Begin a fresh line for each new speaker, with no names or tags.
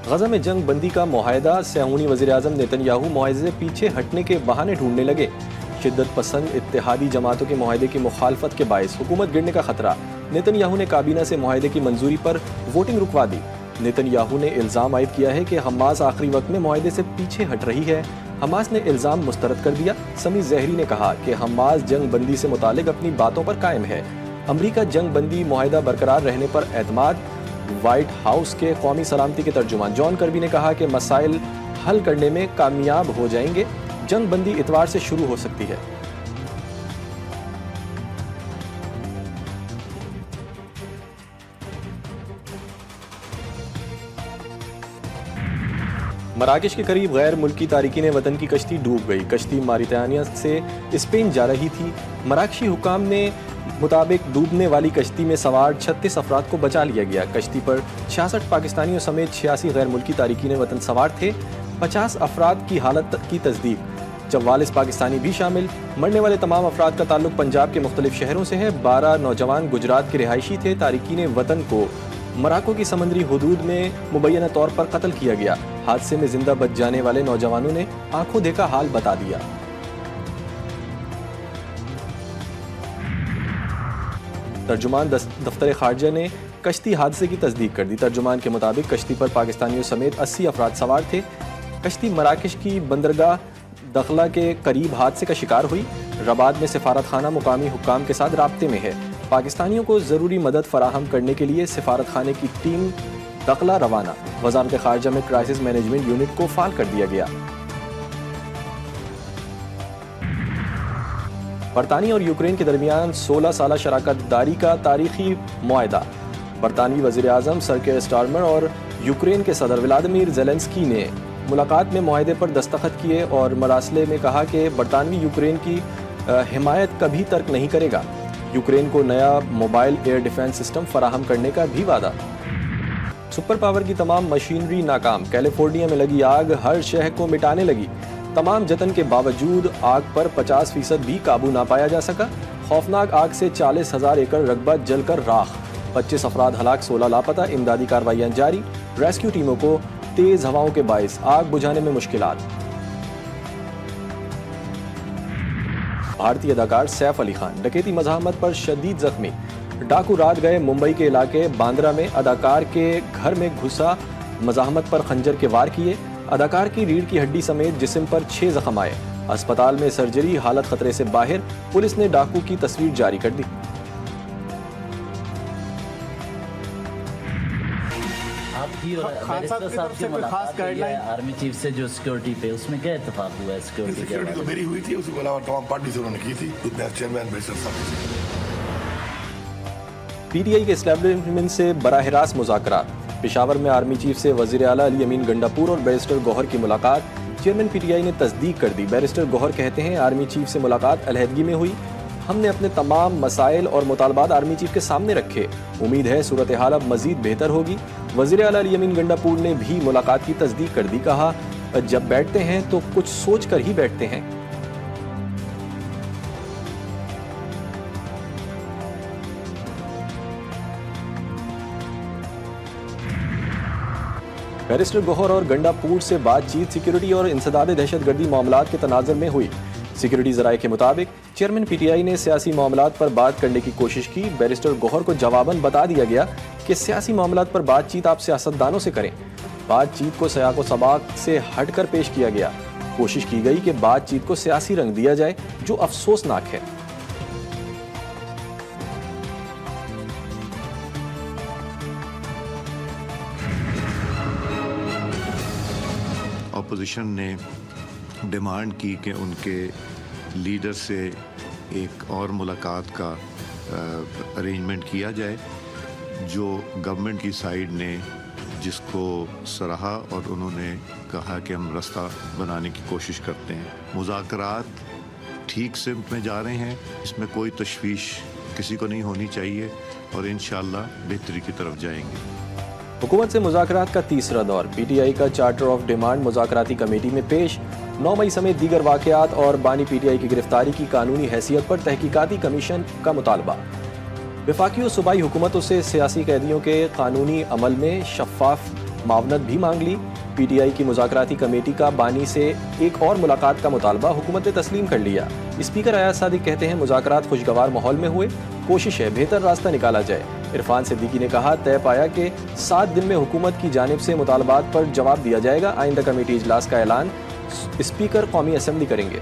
غزہ میں جنگ بندی کا معاہدہ، صہیونی وزیراعظم نیتن یاہو معاہدے سے پیچھے ہٹنے کے بہانے ڈھونڈنے لگے۔ شدت پسند اتحادی جماعتوں کے معاہدے کی مخالفت کے باعث حکومت گرنے کا خطرہ، نیتن یاہو نے کابینہ سے معاہدے کی منظوری پر ووٹنگ رکوا دی۔ نیتن یاہو نے الزام عائد کیا ہے کہ حماس آخری وقت میں معاہدے سے پیچھے ہٹ رہی ہے۔ حماس نے الزام مسترد کر دیا۔ سمیع زہری نے کہا کہ حماس جنگ بندی سے متعلق اپنی باتوں پر قائم ہے۔ امریکہ جنگ بندی معاہدہ برقرار رہنے پر اعتماد۔ وائٹ ہاؤس کے قومی سلامتی کے ترجمان جان کربی نے کہا کہ مسائل حل کرنے میں کامیاب ہو جائیں گے۔ جنگ بندی اتوار سے شروع ہو سکتی ہے۔ مراکش کے قریب غیر ملکی تارکین وطن کی کشتی ڈوب گئی۔ کشتی ماریٹانیہ سے اسپین جا رہی تھی۔ مراکشی حکام نے مطابق ڈوبنے والی کشتی میں سوار 36 افراد کو بچا لیا گیا۔ کشتی پر 66 پاکستانیوں سمیت 86 غیر ملکی تارکین وطن سوار تھے۔ 50 افراد کی حالت کی تصدیق، 44 پاکستانی بھی شامل۔ مرنے والے تمام افراد کا تعلق پنجاب کے مختلف شہروں سے ہے۔ 12 نوجوان گجرات کے رہائشی تھے۔ تارکین وطن کو مراکو کی سمندری حدود میں مبینہ طور پر قتل کیا گیا۔ حادثے میں زندہ بچ جانے والے نوجوانوں نے آنکھوں دیکھا حال بتا دیا۔ ترجمان دفتر خارجہ نے کشتی حادثے کی تصدیق کر دی۔ ترجمان کے مطابق کشتی پر پاکستانیوں سمیت 80 افراد سوار تھے۔ کشتی مراکش کی بندرگاہ دخلہ کے قریب حادثے کا شکار ہوئی۔ رباط میں سفارت خانہ مقامی حکام کے ساتھ رابطے میں ہے۔ پاکستانیوں کو ضروری مدد فراہم کرنے کے لیے سفارت خانے کی ٹیم دخلہ روانہ۔ وزارت خارجہ میں کرائسس مینجمنٹ یونٹ کو فعال کر دیا گیا۔ برطانیہ اور یوکرین کے درمیان 16 سالہ شراکت داری کا تاریخی معاہدہ۔ برطانوی وزیر اعظم سر کیئر سٹارمر اور یوکرین کے صدر ولادیمیر زیلنسکی نے ملاقات میں معاہدے پر دستخط کیے اور مراسلے میں کہا کہ برطانوی یوکرین کی حمایت کبھی ترک نہیں کرے گا۔ یوکرین کو نیا موبائل ایئر ڈیفنس سسٹم فراہم کرنے کا بھی وعدہ۔ سپر پاور کی تمام مشینری ناکام۔ کیلیفورنیا میں لگی آگ ہر شہر کو مٹانے لگی۔ تمام جتن کے باوجود آگ پر 50% بھی قابو نہ پایا جا سکا۔ خوفناک آگ سے 40,000 ایکڑ رقبہ جل کر راکھ، 25 افراد ہلاک، 16 لاپتہ۔ امدادی کارروائیاں جاری۔ ریسکیو ٹیموں کو تیز ہواؤں کے باعث آگ بجھانے میں مشکلات۔ بھارتی اداکار سیف علی خان ڈکیتی مزاحمت پر شدید زخمی۔ ڈاکو رات گئے ممبئی کے علاقے باندرا میں۔ اداکار کے گھر میں گھسا، مزاحمت پر خنجر کے وار کیے۔ اداکار کی ریڑھ کی ہڈی سمیت جسم پر 6 زخم آئے۔ اسپتال میں سرجری، حالت خطرے سے باہر۔ پولیس نے ڈاکو کی تصویر جاری کر دی۔
آرمی چیف سے جو سیکورٹی پہ اس میں کیا اتفاق ہوا ہے؟ سیکورٹی تو میری ہوئی تھی، اس کے علاوہ تمام پارٹی سے انہوں نے کی تھی۔ چیئرمین بیسر صاحب
پی ٹی آئی کے اسٹیبلشمنٹ سے براہ راست مذاکرات۔ پشاور میں آرمی چیف سے وزیر اعلیٰ علی امین گنڈاپور اور بیرسٹر گوہر کی ملاقات۔ چیئرمین پی ٹی آئی نے تصدیق کر دی۔ بیرسٹر گوہر کہتے ہیں آرمی چیف سے ملاقات علیحدگی میں ہوئی۔ ہم نے اپنے تمام مسائل اور مطالبات آرمی چیف کے سامنے رکھے۔ امید ہے صورتحال اب مزید بہتر ہوگی۔ وزیر اعلیٰ علی امین گنڈاپور نے بھی ملاقات کی تصدیق کر دی۔ کہا جب بیٹھتے ہیں تو کچھ سوچ کر ہی بیٹھتے ہیں۔ بیرسٹر گوہر اور گنڈاپور سے بات چیت سیکورٹی اور انسداد دہشت گردی معاملات کے تناظر میں ہوئی۔ سیکورٹی ذرائع کے مطابق چیئرمین پی ٹی آئی نے سیاسی معاملات پر بات کرنے کی کوشش کی۔ بیرسٹر گوہر کو جواباً بتا دیا گیا کہ سیاسی معاملات پر بات چیت آپ سیاستدانوں سے کریں۔ بات چیت کو سیاق و سباق سے ہٹ کر پیش کیا گیا۔ کوشش کی گئی کہ بات چیت کو سیاسی رنگ دیا جائے، جو افسوسناک ہے۔
اپوزیشن نے ڈیمانڈ کی کہ ان کے لیڈر سے ایک اور ملاقات کا ارینجمنٹ کیا جائے، جو گورنمنٹ کی سائیڈ نے جس کو سراہا اور انہوں نے کہا کہ ہم راستہ بنانے کی کوشش کرتے ہیں۔ مذاکرات ٹھیک سمت میں جا رہے ہیں، اس میں کوئی تشویش کسی کو نہیں ہونی چاہیے اور انشاءاللہ بہتری کی طرف جائیں گے۔
حکومت سے مذاکرات کا تیسرا دور۔ پی ٹی آئی کا چارٹر آف ڈیمانڈ مذاکراتی کمیٹی میں پیش۔ 9 مئی سمیت دیگر واقعات اور بانی پی ٹی آئی کی گرفتاری کی قانونی حیثیت پر تحقیقاتی کمیشن کا مطالبہ۔ وفاقی و صوبائی حکومتوں سے سیاسی قیدیوں کے قانونی عمل میں شفاف معاونت بھی مانگ لی۔ پی ٹی آئی کی مذاکراتی کمیٹی کا بانی سے ایک اور ملاقات کا مطالبہ حکومت نے تسلیم کر لیا۔ اسپیکر ایاز صادق کہتے ہیں مذاکرات خوشگوار ماحول میں ہوئے، کوشش ہے بہتر راستہ نکالا جائے۔ عرفان صدیقی نے کہا طے پایا کہ 7 دن میں حکومت کی جانب سے مطالبات پر جواب دیا جائے گا۔ آئندہ کمیٹی اجلاس کا اعلان اسپیکر قومی اسمبلی کریں گے۔